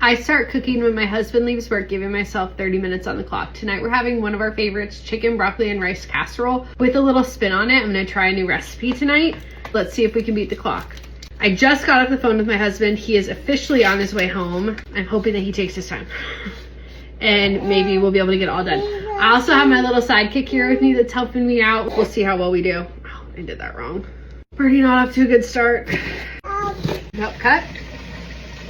I start cooking when my husband leaves work, giving myself 30 minutes on the clock. Tonight we're having one of our favorites, chicken, broccoli, and rice casserole with a little spin on it. I'm gonna try a new recipe tonight. Let's see if we can beat the clock. I just got off the phone with my husband. He is officially on his way home. I'm hoping that he takes his time and maybe we'll be able to get it all done. I also have my little sidekick here with me that's helping me out. We'll see how well we do. Oh, I did that wrong. Already not off to a good start. Nope, cut.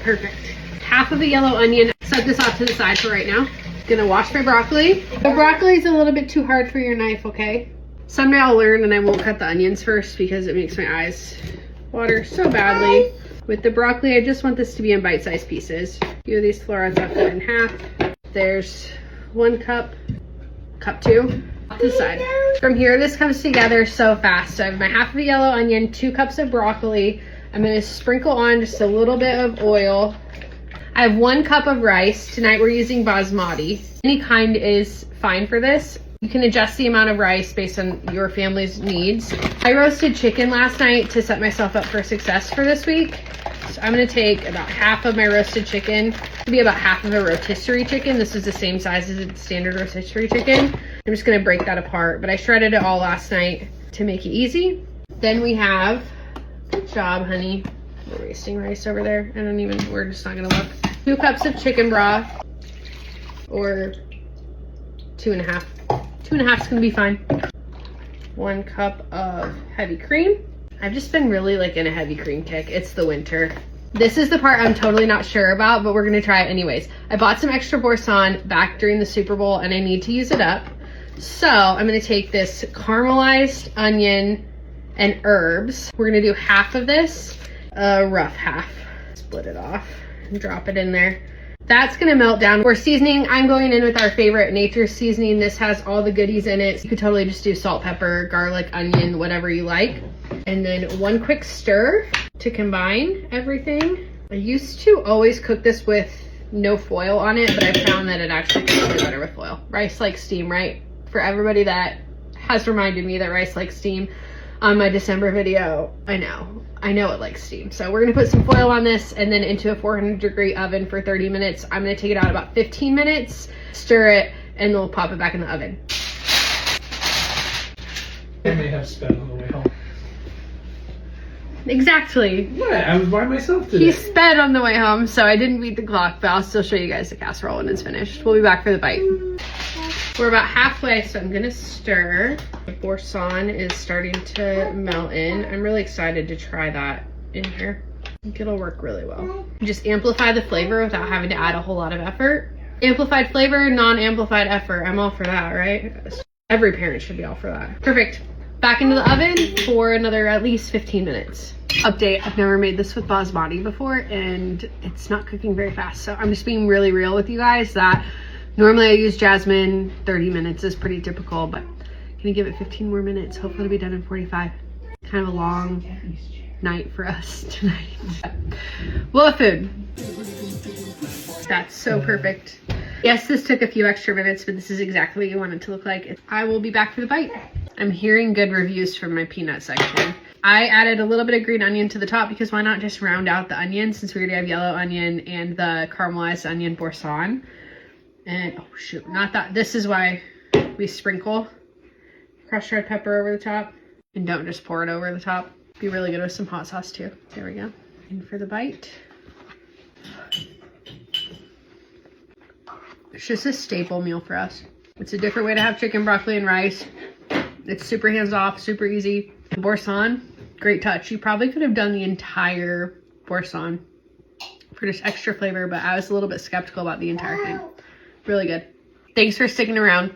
Perfect. Half of a yellow onion. Set this off to the side for right now. Gonna wash my broccoli. The broccoli is a little bit too hard for your knife, okay? Someday I'll learn and I won't cut the onions first because it makes my eyes water so badly. With the broccoli, I just want this to be in bite-sized pieces. A few of these florets I'll cut in half. There's 1 cup, cup 2, off to the side. From here, this comes together so fast. So I have my half of a yellow onion, 2 cups of broccoli. I'm gonna sprinkle on just a little bit of oil. I have 1 cup of rice. Tonight we're using basmati. Any kind is fine for this. You can adjust the amount of rice based on your family's needs. I roasted chicken last night to set myself up for success for this week. So I'm gonna take about half of my roasted chicken. It'll be about half of a rotisserie chicken. This is the same size as a standard rotisserie chicken. I'm just gonna break that apart, but I shredded it all last night to make it easy. Then we have, good job, honey. We're wasting rice over there. We're just not gonna look. 2 cups of chicken broth, or 2.5. 2.5 is gonna be fine. 1 cup of heavy cream. I've just been really like in a heavy cream kick. It's the winter. This is the part I'm totally not sure about, but we're gonna try it anyways. I bought some extra Boursin back during the Super Bowl and I need to use it up. So I'm gonna take this caramelized onion and herbs. We're gonna do half of this, a rough half. Split it off and drop it in there. That's gonna melt down. For seasoning, I'm going in with our favorite Nature's seasoning. This has all the goodies in it. You could totally just do salt, pepper, garlic, onion, whatever you like. And then 1 quick stir to combine everything. I used to always cook this with no foil on it, but I found that it actually tastes way better with foil. Rice likes steam, right? For everybody that has reminded me that rice likes steam on my December video, I know it likes steam. So we're gonna put some foil on this and then into a 400-degree oven for 30 minutes. I'm gonna take it out about 15 minutes, stir it, and then we'll pop it back in the oven. I may have sped on the way home. Exactly. What? I was by myself today. He sped on the way home, so I didn't beat the clock, but I'll still show you guys the casserole when it's finished. We'll be back for the bite. We're about halfway, so I'm gonna stir. The Boursin is starting to melt in. I'm really excited to try that in here. I think it'll work really well. Just amplify the flavor without having to add a whole lot of effort. Amplified flavor, non-amplified effort. I'm all for that, right? Every parent should be all for that. Perfect. Back into the oven for another at least 15 minutes. Update, I've never made this with basmati before and it's not cooking very fast. So I'm just being really real with you guys that normally I use jasmine. 30 minutes is pretty typical, but I'm gonna give it 15 more minutes. Hopefully it'll be done in 45. Kind of a long night for us tonight. Well, food. That's so perfect. Yes, this took a few extra minutes, but this is exactly what you want it to look like. I will be back for the bite. I'm hearing good reviews from my peanut section. I added a little bit of green onion to the top because why not just round out the onion since we already have yellow onion and the caramelized onion Boursin. And oh shoot, not that. This is why we sprinkle crushed red pepper over the top and don't just pour it over the top. Be really good with some hot sauce too. There we go. In for the bite. It's just a staple meal for us. It's a different way to have chicken, broccoli, and rice. It's super hands-off, super easy. Boursin, great touch. You probably could have done the entire Boursin for just extra flavor, but I was a little bit skeptical about the entire thing. Really good. Thanks for sticking around.